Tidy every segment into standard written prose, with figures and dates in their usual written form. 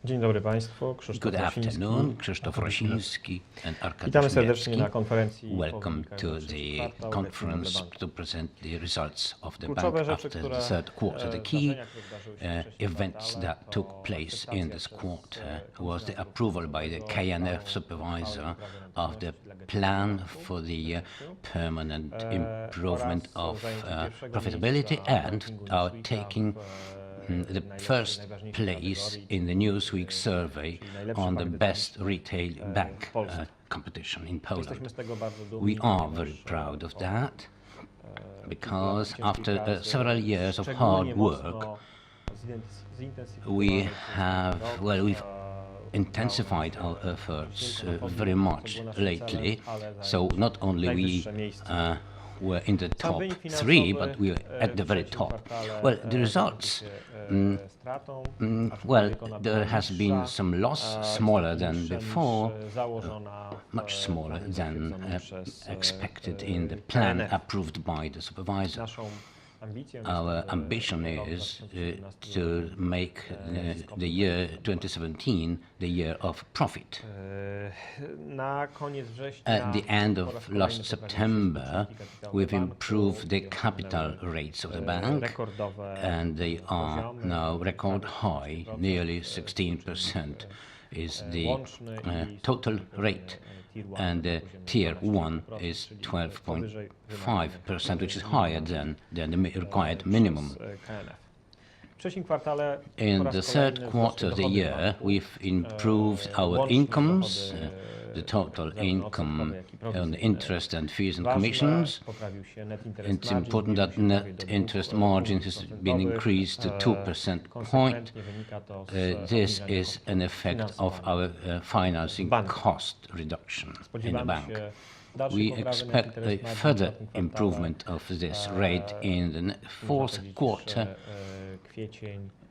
Dzień dobry Państwu, Krzysztof Good Rosiński. afternoon, Krzysztof Rosiński and Witamy Arkadiusz serdecznie Milewski. na konferencji Welcome to the conference to present the results of the bank Kluczowe after rzeczy, the które third quarter. The key zdarzenia, które zdarzyły się w trzecim events kwartale, that took to place in akceptacja this przez quarter was the konsumentów approval by the nowego KNF planu supervisor of the dla Getin plan Noble for the permanent Banku, improvement oraz of zajęcie pierwszego profitability miejsca w and rankingu our Newsweeka taking the first place in the Newsweek survey on the best retail bank competition in Poland. Jesteśmy z tego bardzo dumni, We are ponieważ, very proud of that because ciężkiej after pracy, several years of szczególnie hard work, mocno we have, rok, we've intensified our efforts very much lately. So not only we were in the top three, but we were at the very top. Well, the results, well, there has been some loss, smaller than before, much smaller than expected in the plan approved by the supervisor. Our ambition is to make the year 2017 the year of profit. At the end of last September, we've improved the capital rates of the bank, and they are now record high, nearly 16% is the total rate, and the Tier 1 is 12.5%, which is higher than the required minimum. In the third quarter of the year, we've improved our incomes, the total income on interest and fees and commissions. It's important that net interest margin has been increased to 2% point. This is an effect of our financing cost reduction in the bank. We expect a further improvement of this rate in the fourth quarter,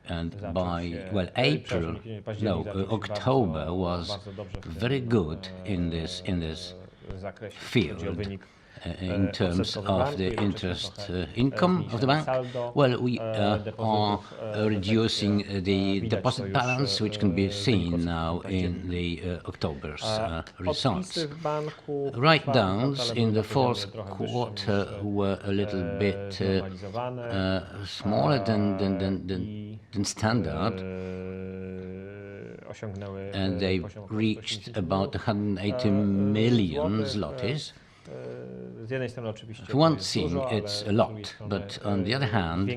and by, well, October was very good in this field. In terms of the interest income of the bank, well, we are reducing the deposit balance, which can be seen now in the October's results. Writedowns in the fourth quarter were a little bit smaller than standard, and they reached about 180 million zlotys. For one thing, it's a lot, but on the other hand,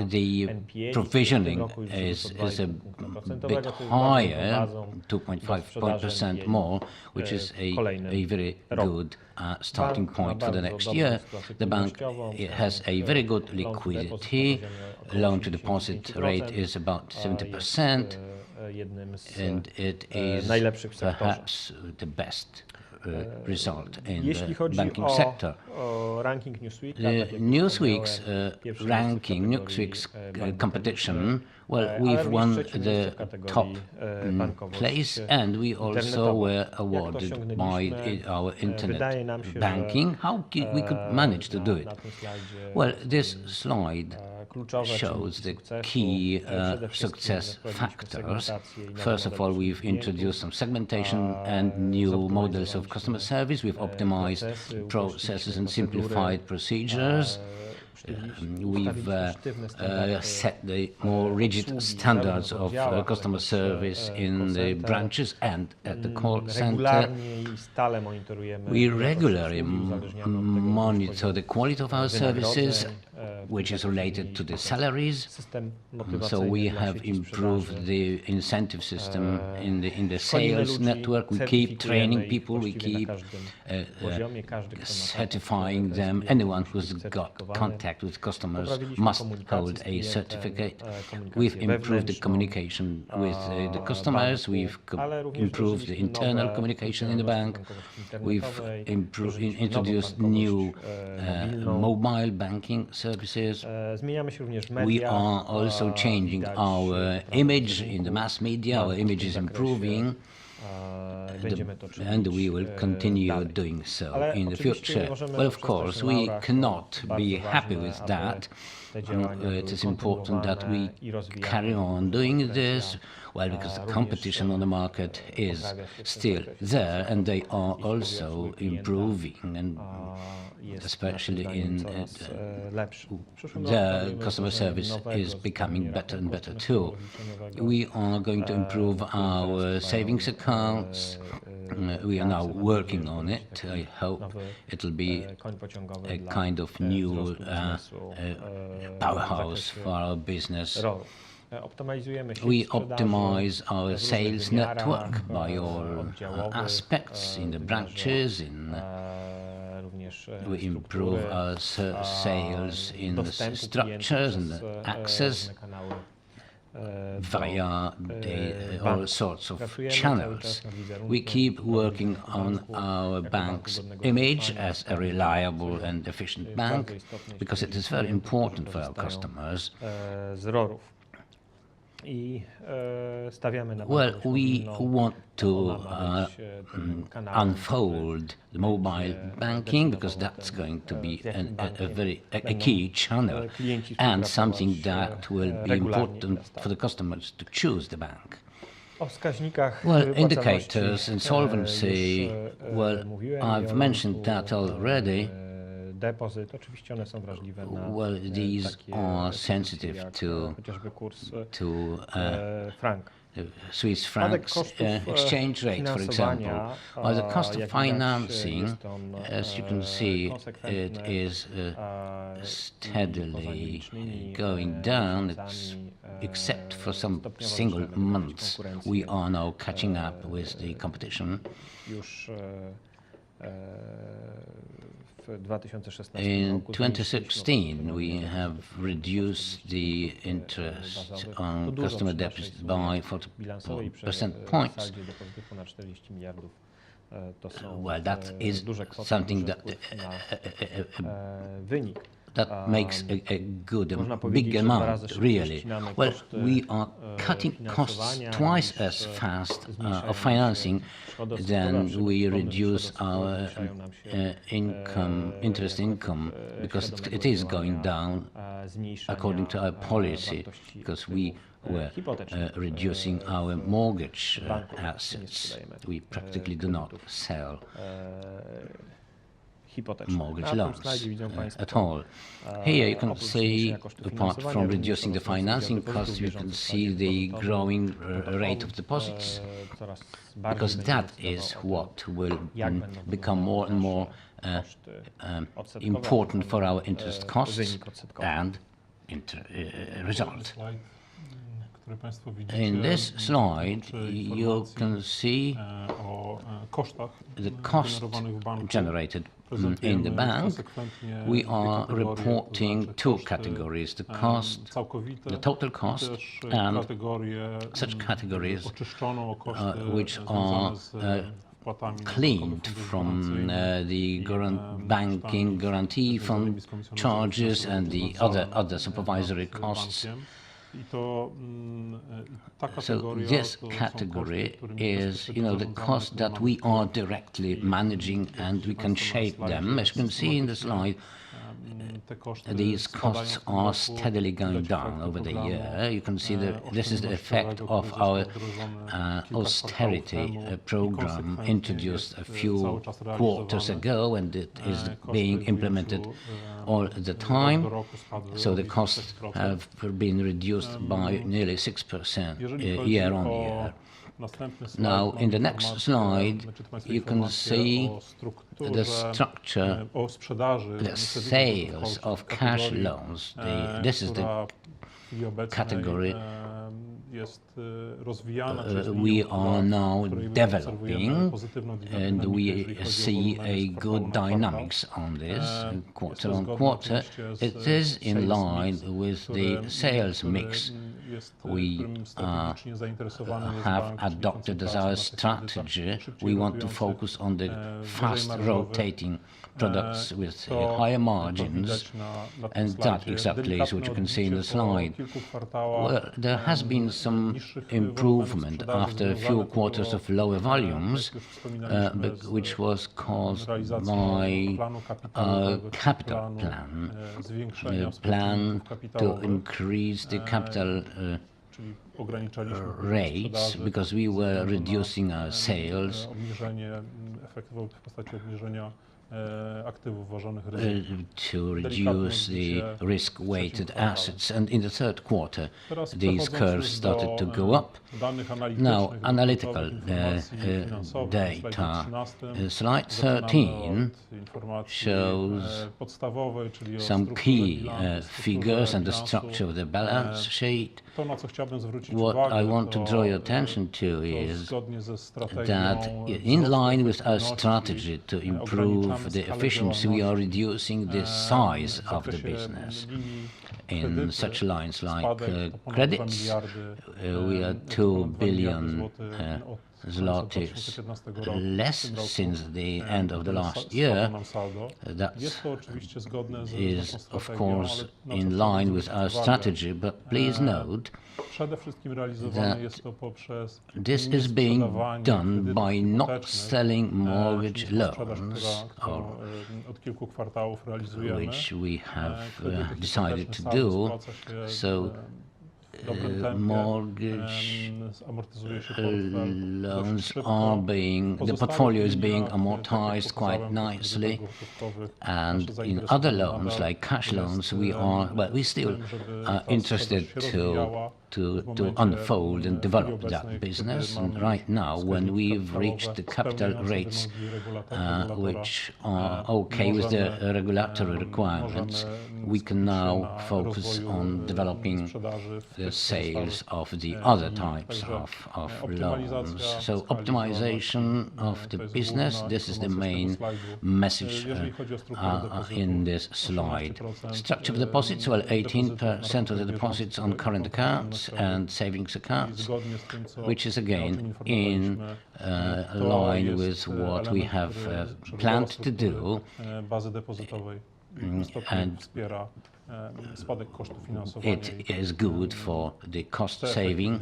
the provisioning is a bit higher, 2.5% more, which is a very good starting point for the next year. The bank has a very good liquidity. Loan-to-deposit rate is about 70%, and it is perhaps the best result in the banking sector. Newsweek's ranking, Newsweek's competition, well, we've won the top place, and we also were awarded by our internet banking. How we could manage to do it? Well, this slide shows the key success factors. First of all, we've introduced some segmentation and new models of customer service. We've optimized processes and simplified procedures. We've set the more rigid standards of customer service in the branches and at the call center. We regularly monitor the quality of our services, which is related to the salaries. So we have improved the incentive system in the sales network. We keep training people, we keep certifying them. Anyone who's got contact with customers must hold a certificate. We've improved the communication with the customers. We've improved the internal communication in the bank. We've introduced new mobile banking services. We are also changing our image in the mass media. Our image is improving. and we will continue doing so in the future. Well, of course, we cannot be happy with that. It is important that we carry on doing this, well, because the competition on the market is still there, and they are also improving, and especially in the customer service is becoming better and better too. We are going to improve our savings accounts. We are now working on it. I hope it'll be a kind of new powerhouse for our business. We optimize our sales network by all aspects in the branches, we improve our sales in the structures and the access via all sorts of channels. We keep working on our bank's image as a reliable and efficient bank, because it is very important for our customers. Well, we want to unfold the mobile banking, because that's going to be a key channel and something that will be important for the customers to choose the bank. Well, indicators and solvency, well, I've mentioned that already. Well, these are sensitive to Swiss francs exchange rate, for example. Or the cost of financing, as you can see, it is steadily going down, except for some single months. We are now catching up with the competition. In 2016, we have reduced the interest on customer deposits by 40% points. Well, that is something that makes a good, big amount, really. Well, we are cutting costs twice as fast of financing than we reduce our interest income, because it is going down according to our policy, because we were reducing our mortgage assets. We practically do not sell mortgage loans at all. Here you can see, apart from reducing the financing costs, you can see the growing rate of deposits, because that is what will become more and more important for our interest costs and result. In this slide, you can see the cost generated in the bank. We are reporting two categories: the total cost, and such categories which are cleaned from the banking guarantee fund charges and the other supervisory costs. So this category is, the cost that we are directly managing, and we can shape them. As you can see in the slide, these costs are steadily going down over the year. You can see that this is the effect of our austerity program introduced a few quarters ago, and it is being implemented all the time. So the costs have been reduced by nearly 6% year on year. Now, in the next slide, you can see the structure, the sales of cash loans. This is the category we are now developing, and we see a good dynamics on this quarter on quarter. It is in line with the sales mix. we have adopted as our strategy. We want to focus on the fast rotating products with higher margins, and that exactly is what you can see in the slide. Well, there has been some improvement after a few quarters of lower volumes, which was caused by our capital plan, the plan to increase the capital rates because we were reducing our sales to reduce the risk-weighted assets, and in the third quarter these curves started to go up. Now, analytical data. Slide 13 shows some key figures and the structure of the balance sheet. What I want to draw your attention to is that in line with our strategy to improve the efficiency, we are reducing the size of the business. In such lines like credits, we are 2 billion zlotys less since the end of the last year. That is, of course, in line with our strategy, but please note that this is being done by not selling mortgage loans, which we have decided to do. So mortgage loans are the portfolio is being amortized quite nicely, and in other loans like cash loans, we still are interested to unfold and develop that business. And right now, when we've reached the capital rates which are okay with the regulatory requirements, we can now focus on developing the sales of the other types of loans. So optimization of the business, this is the main message in this slide. Structure of deposits, well, 18% of the deposits on current accounts and savings accounts, which is again in line with what we have planned to do, and it is good for the cost saving.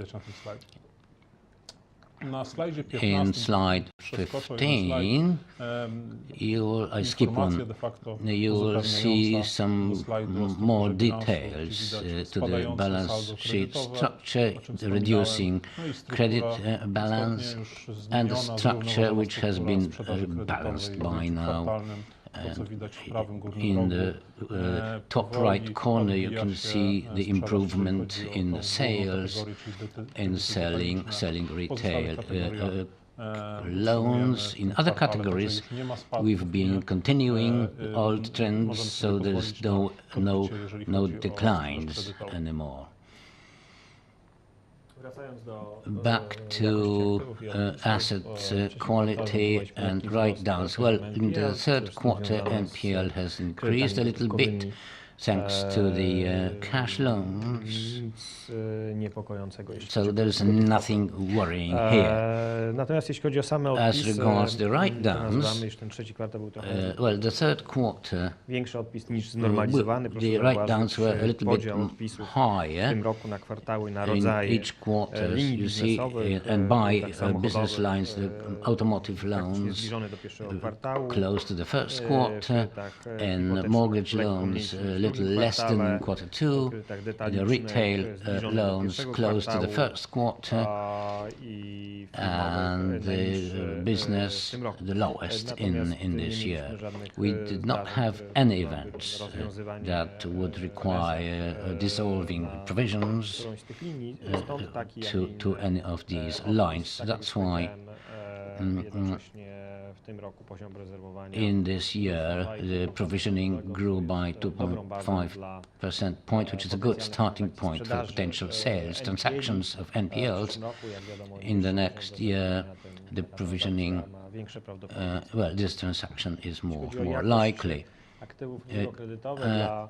In slide 15, I skip one, you will see some more details to the balance sheet structure, reducing credit balance, and the structure which has been balanced by now. In the top right corner, you can see the improvement in the sales, in selling retail loans. In other categories, we've been continuing old trends, so there's no declines anymore. Back to asset quality and write-downs. Well, in the third quarter, NPL has increased a little bit thanks to the cash loans. So there's nothing worrying here. As regards the write-downs, well, the third quarter, the write-downs were a little bit higher in each quarter. You see, and by business lines, the automotive loans close to the first quarter, and mortgage loans a little less than quarter two, the retail loans close to the first quarter, and the business the lowest in this year. We did not have any events that would require dissolving provisions to any of these lines. That's why in this year, the provisioning grew by 2.5% point, which is a good starting point for potential sales transactions of NPLs. In the next year, the provisioning, well, this transaction is more likely.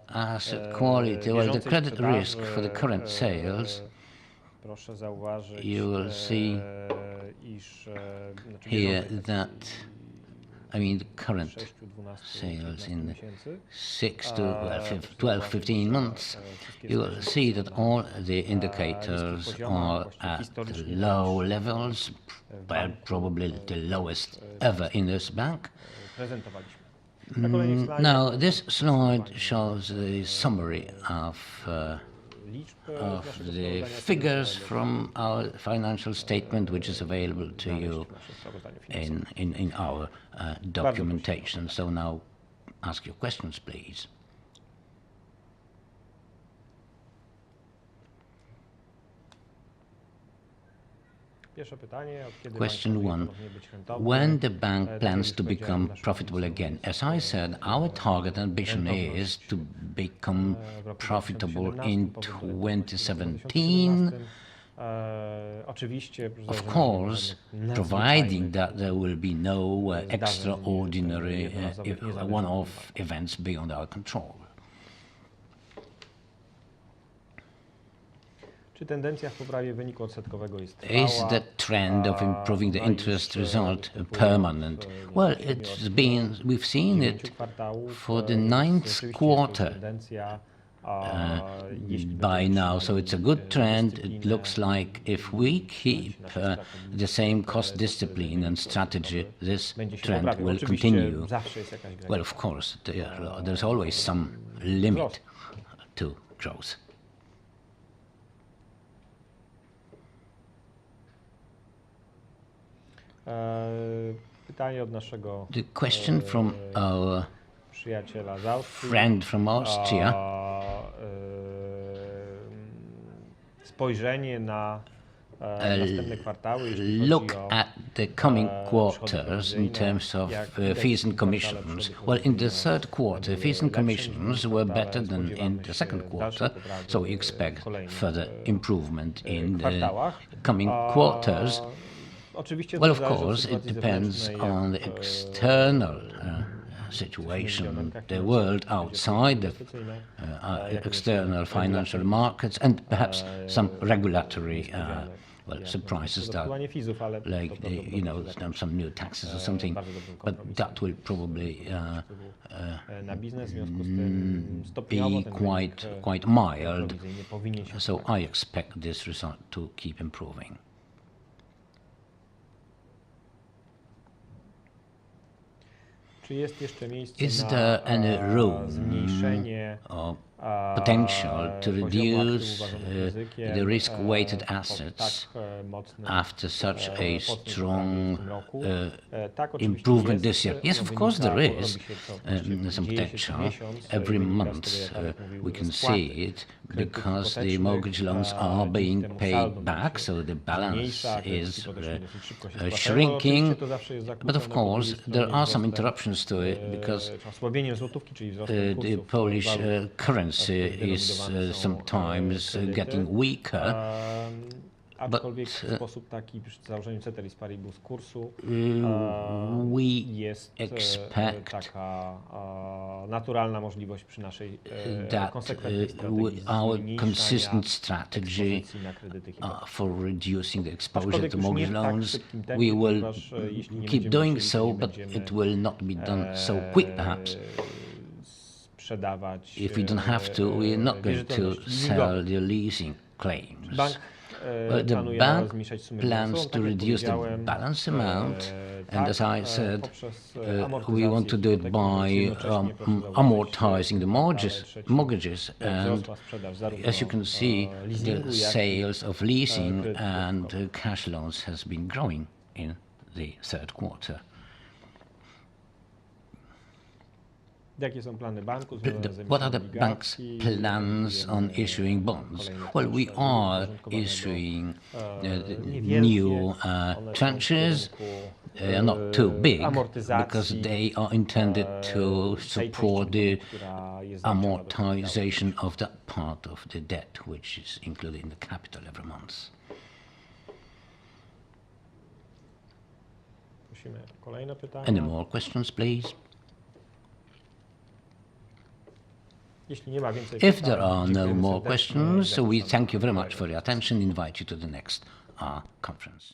Asset quality, well, the credit risk for the current sales you will see here that, I mean, the current sales in the 6 to 12, 15 months, you will see that all the indicators are at low levels, well, probably the lowest ever in this bank. Now, this slide shows the summary of the figures from our financial statement, which is available to you in our documentation. So now ask your questions, please. Question 1. When the bank plans to become profitable again? As I said, our target ambition is to become profitable in 2017. Of course, providing that there will be no extraordinary one-off events beyond our control. Is the trend of improving the interest result permanent? Well, we've seen it for the 9th quarter by now, so it's a good trend. It looks like if we keep the same cost discipline and strategy, this trend will continue. Well, of course, there's always some limit to growth. The question from our friend from Austria. Look at the coming quarters in terms of fees and commissions. Well, in the 3rd quarter, fees and commissions were better than in the 2nd quarter, so we expect further improvement in the coming quarters. Well, of course, it depends on the external situation, the world outside the external financial markets, and perhaps some regulatory surprises that, like, some new taxes or something, but that will probably be quite mild. So I expect this result to keep improving. Is there any room or potential to reduce the risk-weighted assets after such a strong improvement this year? Yes, of course there is some potential. Every month we can see it because the mortgage loans are being paid back, so the balance is shrinking. But of course there are some interruptions to it because the Polish currency is sometimes getting weaker. But we expect that our consistent strategy for reducing the exposure to mortgage loans, we will keep doing so, but it will not be done so quick, perhaps. If we don't have to, we're not going to sell the leasing claims. The bank plans to reduce the balance amount, and as I said, we want to do it by amortizing the mortgages. And as you can see, the sales of leasing and cash loans has been growing in the 3rd quarter. What are the bank's plans on issuing bonds? Well, we are issuing new tranches. They are not too big because they are intended to support the amortization of that part of the debt which is included in the capital every month. Any more questions, please? If there are no more questions, we thank you very much for your attention and invite you to the next conference.